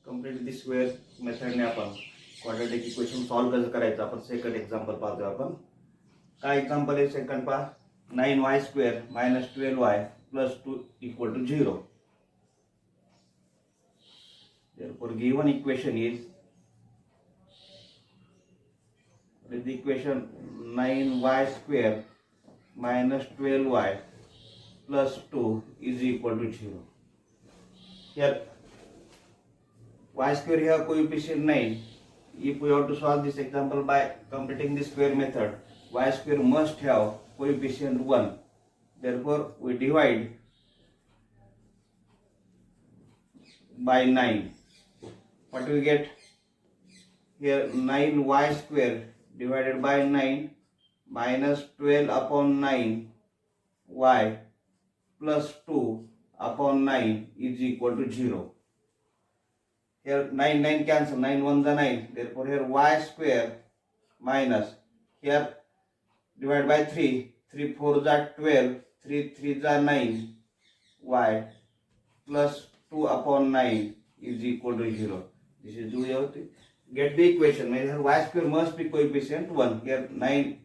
Complete this square मेथडने आपण quadratic equation solve कसं करायचं आपण सेकंड एक्झाम्पल पाहतोय आपण. काय एक्झाम्पल आहे सेकंड पहा. 9y² - 12y + 2 = 0. Therefore given equation is the equation 9y² - 12y + 2 = 0. Here y² here coefficient 9. If we have to solve this example by completing the square method, y² must have coefficient 1. Therefore we divide by 9. What do we get? Here 9y² divided by 9 minus 12 upon 9 y plus 2 upon 9 is equal to 0. Here 9 cancel, 9 1 is 9. Therefore here y² minus here divide by 3, 3 4 is 12, 3 3 is 9 y plus 2 upon 9 is equal to 0. This is we have to get the equation. Here y² must be coefficient 1. Here 9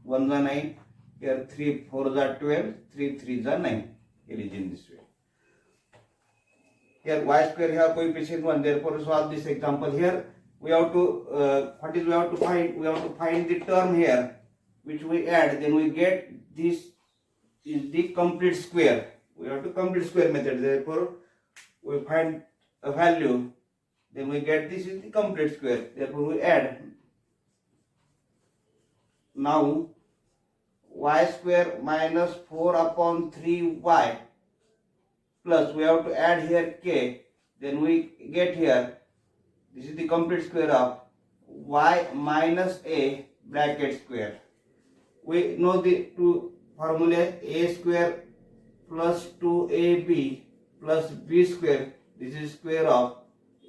1 is 9. Here 3 4 is 12, 3 3 is 9. It is in this way. Here y² have coefficient 1. Therefore solve this example. Here we have to what is we have to find? We have to find the term here which we add. Then we get this is the complete square. We have to complete square method. Therefore we find a value. Then we get this is the complete square. Therefore we add. Now y² minus 4 upon 3y plus we have to add here k. Then we get here this is the complete square of y minus a bracket square. We know the two formula: a square plus 2ab plus b square. This is square of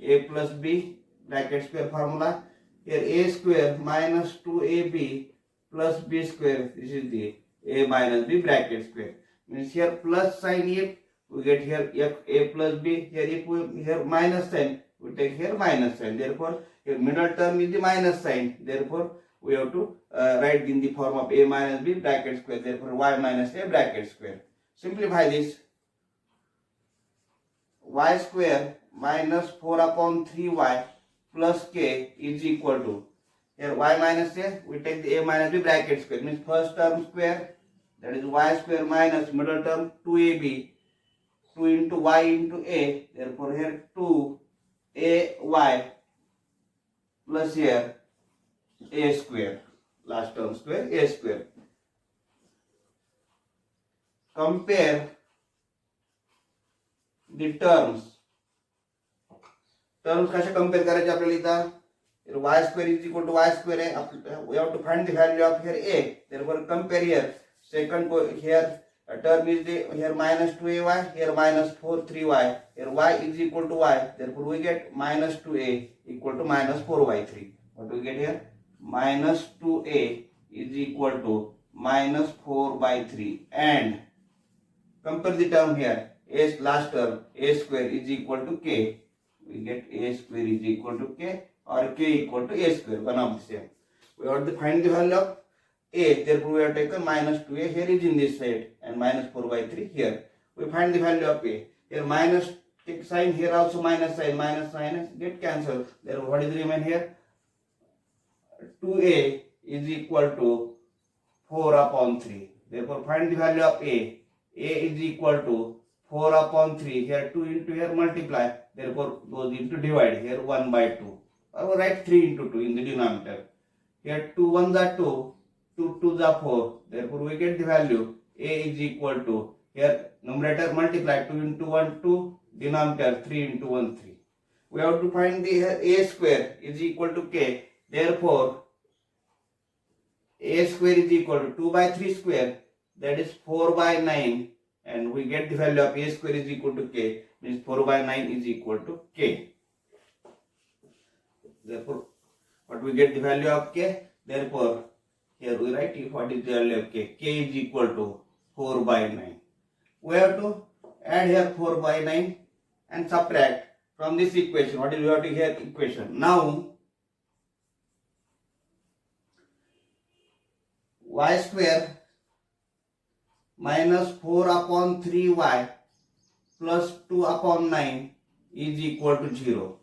a plus b bracket square formula. Here a square minus 2ab plus b square. This is the a minus b bracket square. Means here plus sign if we get here a plus b. Here if we here minus sign, we take here minus sign. Therefore here middle term is the minus sign. Therefore we have to write in the form of a minus b bracket square. Therefore y minus a bracket square. Simplify this. Y² minus 4 upon 3y plus k is equal to, here y minus a, we take the a minus b bracket square. Means first term square, that is y² minus middle term 2ab, 2 into y into a. Therefore here 2ay plus here a square, last term square, a square. Compare the terms. कशा compare करायचे आपल्याला इथं? y² is equal to y² आहे. We have to find the value of here a. Therefore compare here. Second here term is the here minus 2ay, here minus 4 3y. Here y is equal to y. Therefore we get minus 2a equal to minus 4y3. What do we get here? Minus 2a is equal to minus 4/3. And compare the term here. A last term a² is equal to k. We get a² is equal to k or k equal to a². One of the same. We have to find the value of a. Therefore we have taken minus 2a here is in this side and minus 4/3 here. We find the value of a. Here minus take sign, here also minus sign get cancelled. Therefore what is remain here? 2a is equal to 4 upon 3. Therefore find the value of a. A is equal to 4 upon 3. Here 2 into here multiply. Therefore goes into divide. Here 1/2. Or write 3 into 2 in the denominator. Here 2 1s are 2. 2 2s are 4. Therefore we get the value a is equal to, here numerator multiply 2 into 1 2, denominator 3 into 1 3. We have to find the a² is equal to k. Therefore a² is equal to 2/3 square, that is 4/9, and we get the value of a² is equal to k. Means 4/9 is equal to k. Therefore what we get the value of k? Therefore here we write what is the value of k. K is equal to 4/9. We have to add here 4/9 and subtract from this equation. What is we have to here equation? Now y square minus 4 upon 3y plus 2 upon 9 is equal to 0.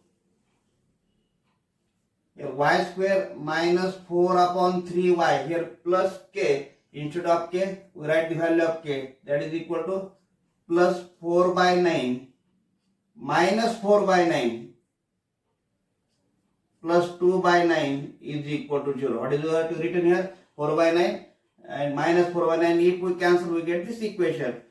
Here y square minus 4 upon 3y, here plus k, instead of k we write the value of k, that is equal to plus 4 by 9 minus 4 by 9 plus 2 by 9 is equal to 0. What is we have to written here? 4 by 9 and minus 4 by 9. If we cancel, we get this equation.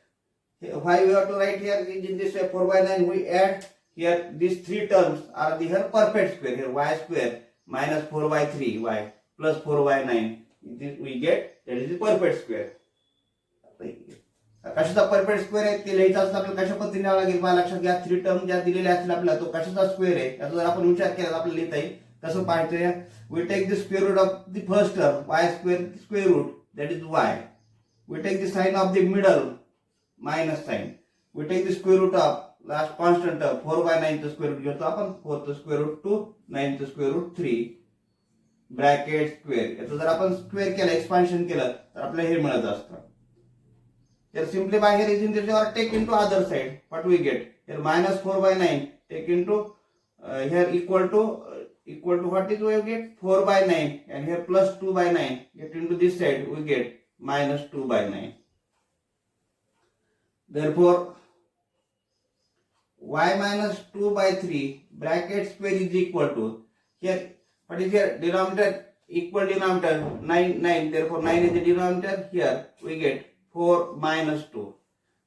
Why we have to write here in this way 4 by 9? We add here these three terms are the here perfect square. Here y square minus 4 by 3 y plus 4 by 9. This we get, that is the perfect square. कशाचा perfect square आहे ते लिहायचं असतं आपल्याला कशा पद्धतीने लिहावं लागेल. मला लक्षात घ्या 3 टर्म ज्या दिलेल्या असतील आपल्याला तो कशाचा स्क्वेअर आहे याचा जर आपण विचार केला तर आपल्याला लिहिता येईल. कसं पाहायचं? We take the square root of the first term y square square root that is y. We take the sign of the middle minus sign. We take the square root of last constant term 4 by 9 चा square root घेतो आपण. 4 चा square root 2, 9 चा square root 3 bracket square. याचं जर आपण square केलं expansion केलं तर आपल्याला हे मिळत असतं. Here simplify here is in this or take into other side. What we get? Here minus 4 by 9 take into here equal to what is we get 4 by 9 and here plus 2 by 9 get into this side we get minus 2 by 9. Therefore y minus 2 by 3 bracket square is equal to here what is here denominator equal denominator 9. Therefore 9 is the denominator. Here we get 4 minus 2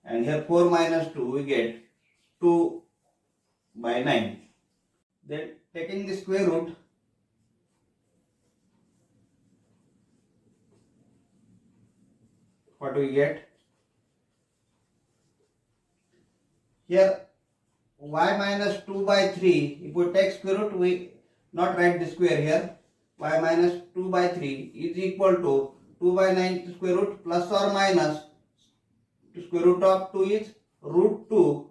and here 4 minus 2 we get 2 by 9. Then taking the square root, what do we get? Here y minus 2 by 3, if we take square root we not write the square here. Y minus 2 by 3 is equal to 2 by 9 to square root plus or minus to square root of 2 is root 2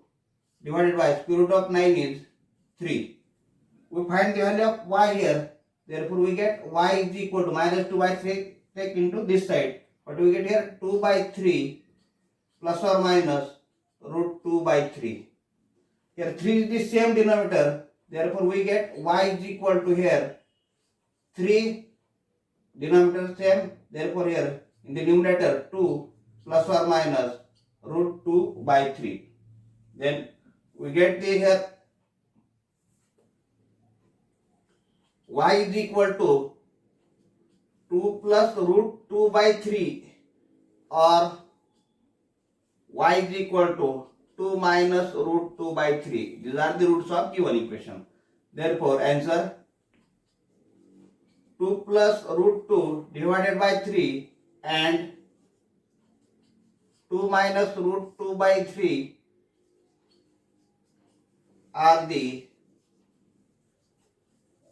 divided by square root of 9 is 3. We find the value of y here. Therefore we get y is equal to minus 2 by 3 take into this side. What do we get here? 2 by 3 plus or minus root 2 by 3. Here 3 is the same denominator. Therefore we get y is equal to here 3 denominator same. Therefore here in the numerator 2 plus or minus root 2 by 3. Then we get the here y is equal to 2 plus root 2 by 3 or y is equal to 2 minus root 2 by 3. These are the roots of given equation. Therefore answer 2 plus root 2 divided by 3 and 2 minus root 2 by 3 are the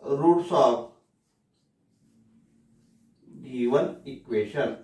roots of given equation.